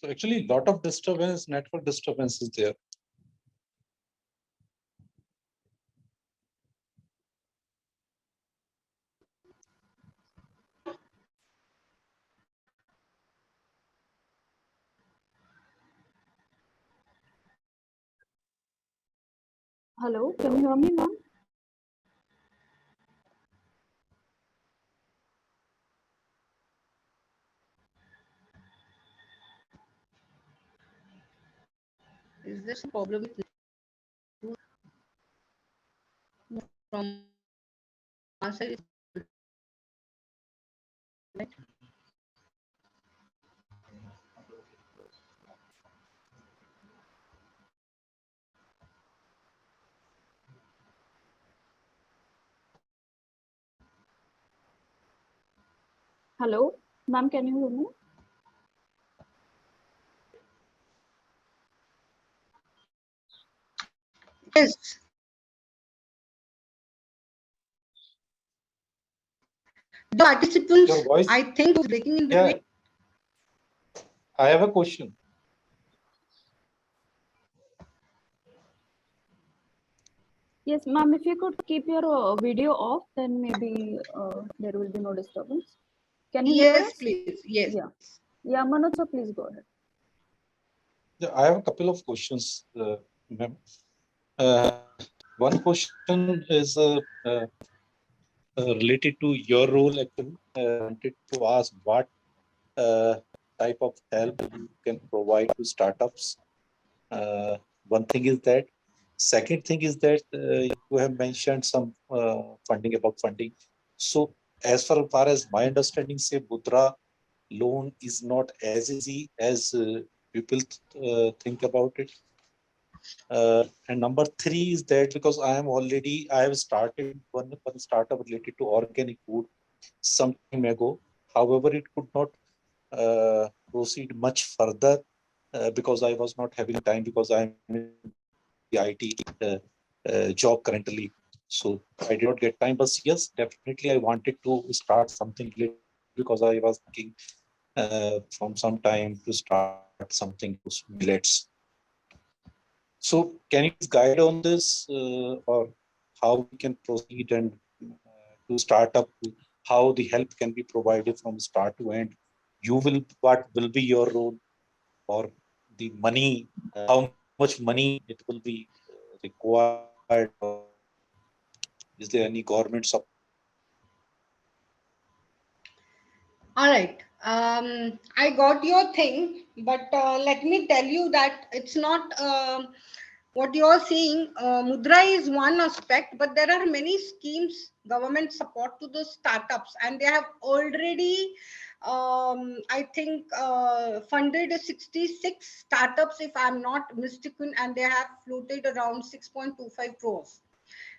Speaker 5: So actually, lot of disturbance, network disturbance is there.
Speaker 4: Hello, can you hear me, ma'am?
Speaker 3: Is this a problem from our side?
Speaker 4: Hello, ma'am, can you hear me?
Speaker 3: Yes. The participants,
Speaker 5: Your voice.
Speaker 3: I think, was breaking in
Speaker 5: Yeah,
Speaker 3: between.
Speaker 5: I have a question.
Speaker 4: Yes, ma'am, if you could keep your video off, then maybe there will be no disturbance. Can you hear
Speaker 3: Yes,
Speaker 4: us?
Speaker 3: please. Yes.
Speaker 4: Yeah. Yeah, Manoj, sir, please go ahead.
Speaker 5: Yeah, I have a couple of questions, ma'am. Uh, One question is related to your role. Actually, wanted to ask what type of help you can provide to startups. Uh, One thing is that. Second thing is that you have mentioned some funding about funding. So as far as my understanding, say Mudra loan is not as easy as people think about it. And number three is that because I have started one startup related to organic food some time ago. However, it could not proceed much further because I was not having time because I'm in the IT job currently. So I did not get time. But yes, definitely I wanted to start something related because I was thinking from some time to start something to millets. So can you guide on this or how we can proceed and to start up, how the help can be provided from start to end? What will be your role or the money, how much money it will be required or is there any government support?
Speaker 3: All right. I got your thing, but let me tell you that it's not what you're saying. Mudra is one aspect, but there are many schemes, government support to the startups, and they have already, I think, funded 66 startups, if I'm not mistaken, and they have floated around 6.25 crores.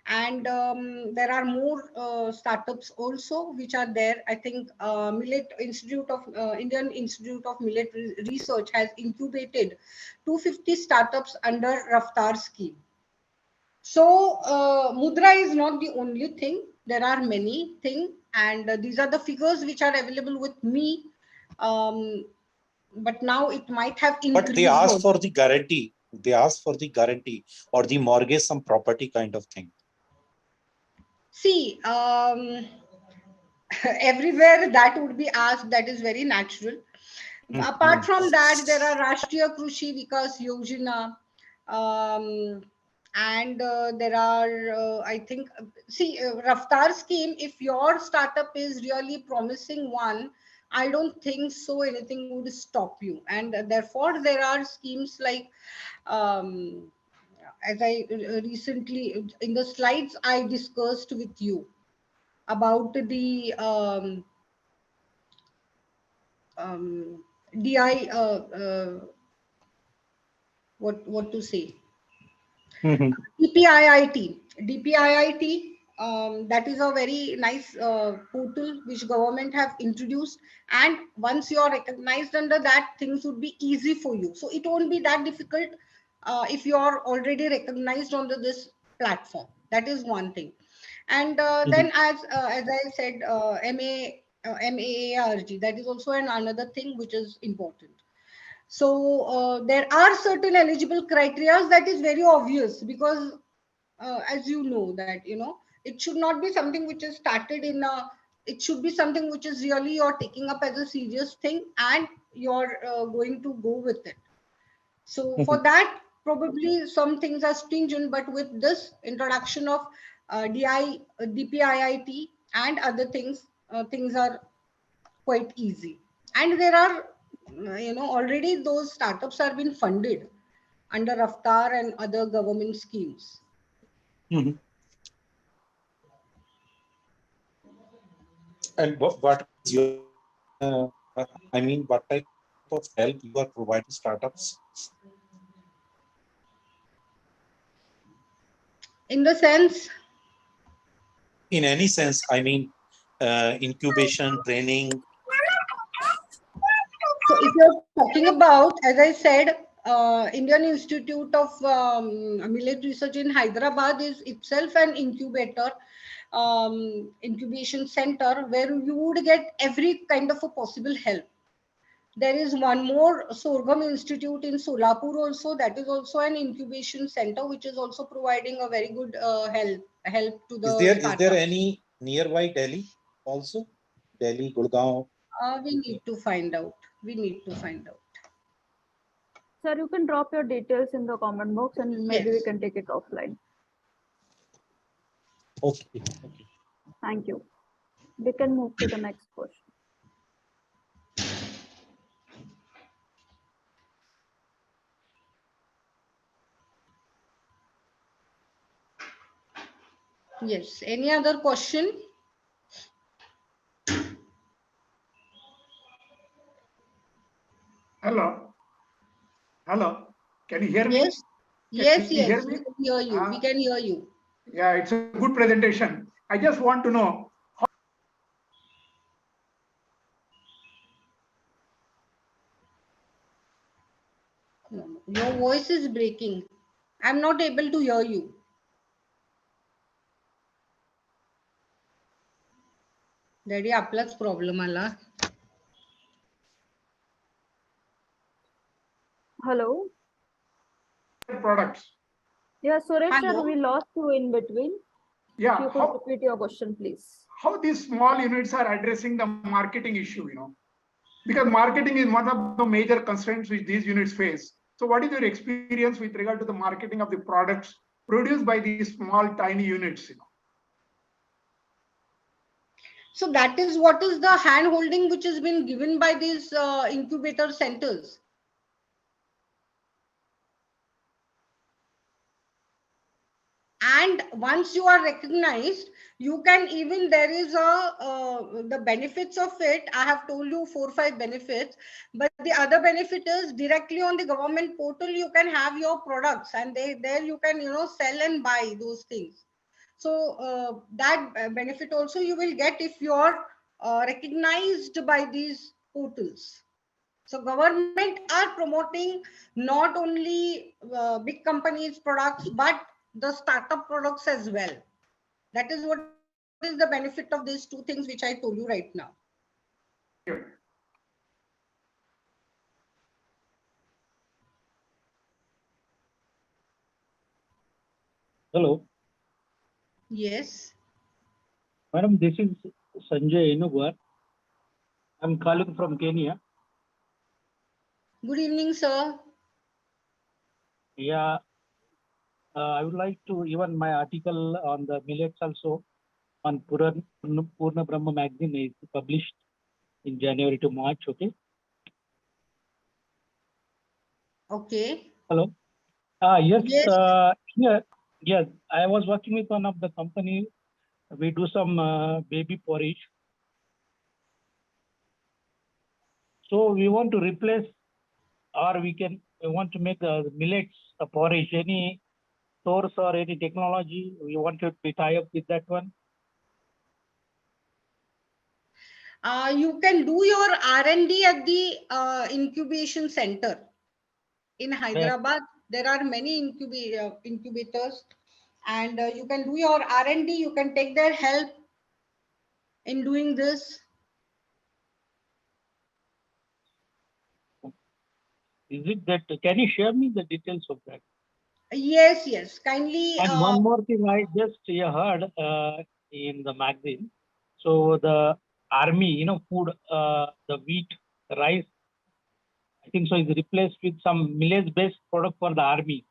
Speaker 3: And there are more startups also which are there. I think Millet Institute of Indian Institute of Millet Research has incubated 250 startups under Raftar scheme. So Mudra is not the only thing. There are many things, and these are the figures which are available with me. um, but now it might have
Speaker 5: But they
Speaker 3: increased
Speaker 5: ask
Speaker 3: also.
Speaker 5: for the guarantee. They ask for the guarantee or the mortgage, some property kind of thing.
Speaker 3: See, everywhere that would be asked, that is very natural. Apart from that, there are Rashtriya Krushi Vikas Yojana, and there are, I think, see, Raftar scheme. If your startup is really promising one, I don't think so anything would stop you. And therefore, there are schemes like, as I recently, in the slides I discussed with you about the DI, what to say? DPIIT. DPIIT, that is a very nice portal which government have introduced. And once you are recognized under that, things would be easy for you. So it won't be that difficult if you are already recognized under this platform. That is one thing. And then as I said, MAARG, that is also another thing which is important. So there are certain eligible criteria that is very obvious, because as you know that, it should not be something which is started in a, it should be something which is really you're taking up as a serious thing, and you're going to go with it. So for that, probably some things are stringent, but with this introduction of DPIIT and other things, things are quite easy. And there are, already those startups are being funded under Raftar and other government schemes.
Speaker 5: And what is your, I mean, what type of help you are providing startups?
Speaker 3: In the sense?
Speaker 5: In any sense, I mean, incubation, training.
Speaker 3: So if you're talking about, as I said, Indian Institute of Millet Research in Hyderabad is itself an incubator, incubation center, where you would get every kind of a possible help. There is one more, Sorghum Institute in Solapur also, that is also an incubation center, which is also providing a very good help to the
Speaker 5: Is
Speaker 3: startups.
Speaker 5: there any nearby Delhi also? Delhi, Gurgaon?
Speaker 3: We need to find out.
Speaker 4: Sir, you can drop your details in the comment box and maybe we
Speaker 3: Yes.
Speaker 4: can take it offline.
Speaker 5: Okay.
Speaker 4: Thank you. We can move to the next question.
Speaker 3: Yes. Any other question?
Speaker 6: Hello. Can you hear me?
Speaker 3: Yes. Yes.
Speaker 6: We can
Speaker 3: hear you. We can hear you.
Speaker 6: Yeah, it's a good presentation. I just want to know.
Speaker 3: Your voice is breaking. I'm not able to hear you. Daddy, आपलाच problem आला.
Speaker 4: Hello.
Speaker 6: Products.
Speaker 4: Yeah, Suresh sir,
Speaker 3: Hello.
Speaker 4: we lost you in between.
Speaker 6: Yeah.
Speaker 4: If you could repeat your question, please.
Speaker 6: How these small units are addressing the marketing issue, because marketing is one of the major constraints which these units face. So what is your experience with regard to the marketing of the products produced by these small, tiny units?
Speaker 3: So that is what is the hand holding which has been given by these incubator centers. And once you are recognized, you can even, there is a the benefits of it. I have told you 4 or 5 benefits, but the other benefit is directly on the government portal you can have your products, and there you can sell and buy those things. So that benefit also you will get if you are recognized by these portals. So government are promoting not only big companies products, but the startup products as well. That is what is the benefit of these 2 things which I told you right now.
Speaker 7: Hello.
Speaker 3: Yes.
Speaker 7: Madam, this is Sanjay Enugar. I'm calling from Kenya.
Speaker 3: Good evening, sir.
Speaker 7: Yeah. I would like to, even my article on the millets also on Purna Brahma magazine is published. in January to March. Okay.
Speaker 3: Okay.
Speaker 7: Hello. Yes.
Speaker 3: Yes.
Speaker 7: Yeah. Yes. I was working with one of the company. We do some baby porridge. So we want to replace, or we want to make millets a porridge. Any source or any technology we want to tie up with that one?
Speaker 3: You can do your R&D at the incubation center in Hyderabad. There are many incubators, and you can do your R&D. You can take their help in doing this.
Speaker 7: Is it that? Can you share me the details of that?
Speaker 3: Yes, yes. Kindly.
Speaker 7: And one more thing, I just heard in the magazine. So the army, food, the wheat, rice, I think so is replaced with some millet-based product for the army.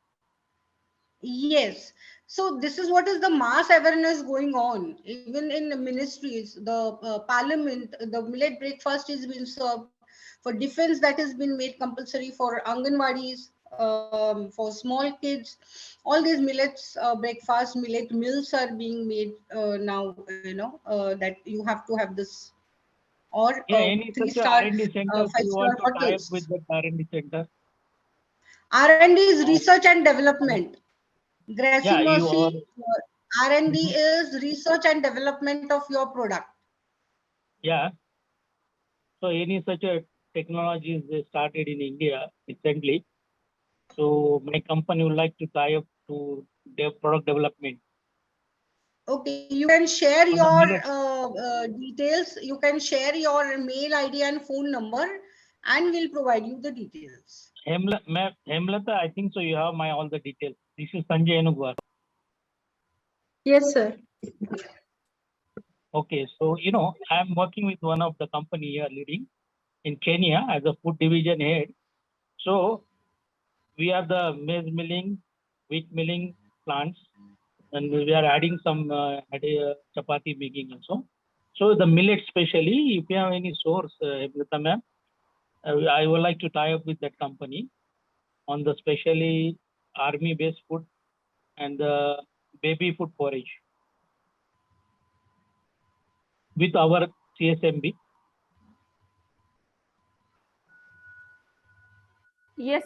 Speaker 3: Yes. So this is what is the mass awareness going on. Even in the ministries, the parliament, the millet breakfast is being served. For defense, that has been made compulsory for Anganwadis, for small kids. All these millets breakfast, millet meals are being made now, that you have to have this. Or
Speaker 7: Yeah, any such
Speaker 3: 3-star,
Speaker 7: R&D center, we
Speaker 3: 5-star
Speaker 7: want to tie up
Speaker 3: hotels.
Speaker 7: with the R&D center.
Speaker 3: R&D is research and development.
Speaker 7: Yeah,
Speaker 3: Gracie
Speaker 7: you are.
Speaker 3: Mercy, R&D is research and development of your product.
Speaker 7: Yeah. So any such a technologies they started in India recently. So my company would like to tie up to their product development.
Speaker 3: Okay, you can share
Speaker 7: On the
Speaker 3: your
Speaker 7: millet.
Speaker 3: details. You can share your mail ID and phone number, and we'll provide you the details.
Speaker 7: Hemlata, I think so you have my all the details. This is Sanjay Enugwar.
Speaker 1: Yes, sir.
Speaker 7: Okay, so I'm working with one of the company here leading in Kenya as a food division head. So we have the maize milling, wheat milling plants, and we are adding some chapati making also. So the millet specially, if you have any source, Hemlata ma'am, I would like to tie up with that company on the specially army based food and the baby food porridge with our CSMB.
Speaker 4: Yes.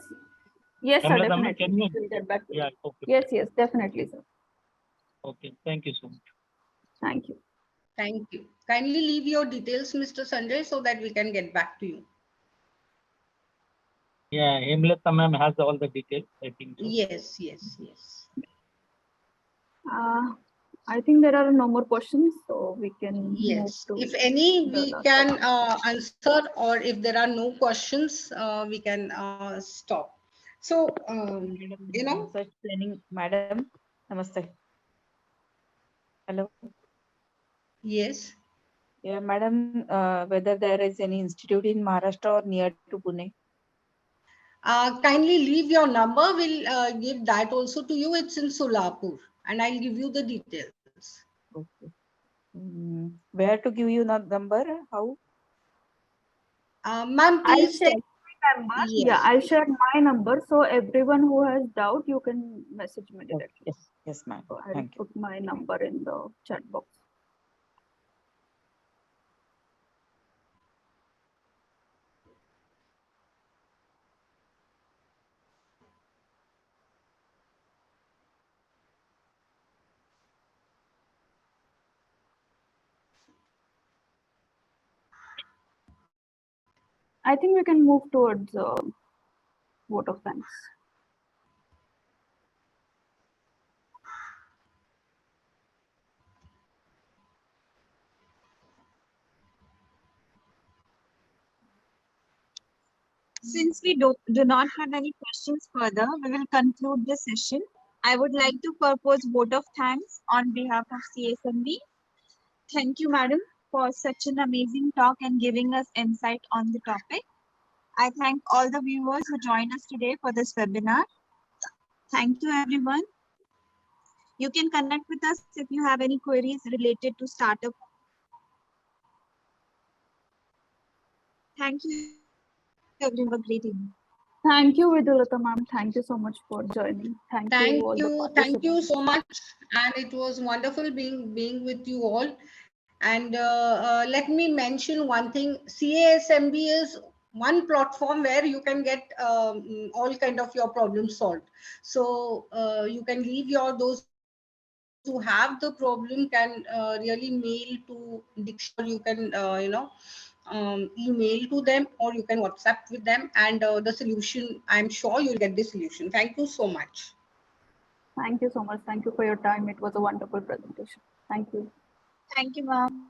Speaker 4: Yes, sir,
Speaker 7: Hemlata ma'am,
Speaker 4: definitely.
Speaker 7: can you?
Speaker 4: We'll get back to you.
Speaker 7: Yeah, okay.
Speaker 4: Yes, yes, definitely, sir.
Speaker 7: Okay, thank you so much.
Speaker 4: Thank you.
Speaker 3: Thank you. Kindly leave your details, Mr. Sanjay, so that we can get back to you.
Speaker 7: Yeah, Hemlata ma'am has all the details, I think so.
Speaker 3: Yes, yes, yes.
Speaker 4: I think there are no more questions, so we can move
Speaker 3: Yes.
Speaker 4: to.
Speaker 3: If any,
Speaker 4: the
Speaker 3: we
Speaker 4: last
Speaker 3: can
Speaker 4: topic.
Speaker 3: answer, or if there are no questions, we can stop. So,
Speaker 8: Research planning, madam. Namaste. Hello.
Speaker 3: Yes.
Speaker 8: Yeah, madam. Whether there is any institute in Maharashtra or near to Pune?
Speaker 3: Kindly leave your number. We'll give that also to you. It's in Solapur, and I'll give you the details.
Speaker 8: Okay. Where to give you the number? How?
Speaker 3: Ma'am,
Speaker 4: I'll
Speaker 3: please
Speaker 4: share
Speaker 3: take.
Speaker 4: my number.
Speaker 3: Yes.
Speaker 4: Yeah, I'll share my number. So everyone who has doubt, you can message me
Speaker 8: Okay.
Speaker 4: directly.
Speaker 8: Yes, yes, ma'am.
Speaker 4: So I'll
Speaker 8: Thank you.
Speaker 4: put my number in the chat box. I think we can move towards vote of thanks.
Speaker 9: Since we do not have any questions further, we will conclude the session. I would like to propose vote of thanks on behalf of CSMB. Thank you, madam, for such an amazing talk and giving us insight on the topic. I thank all the viewers who joined us today for this webinar. Thank you, everyone. You can connect with us if you have any queries related to startup Thank you, everyone. Have a great evening.
Speaker 4: Thank you, Vidulata ma'am. Thank you so much for joining. Thank you all the
Speaker 3: Thank you
Speaker 4: participants.
Speaker 3: so much, and it was wonderful being with you all. And let me mention one thing: CASMB is one platform where you can get all kind of your problems solved. So you can leave those who have the problem can really mail to Diksha, or you can email to them, or you can WhatsApp with them, and the solution, I'm sure you'll get the solution. Thank you so much.
Speaker 4: Thank you so much. Thank you for your time. It was a wonderful presentation. Thank you.
Speaker 9: Thank you, ma'am.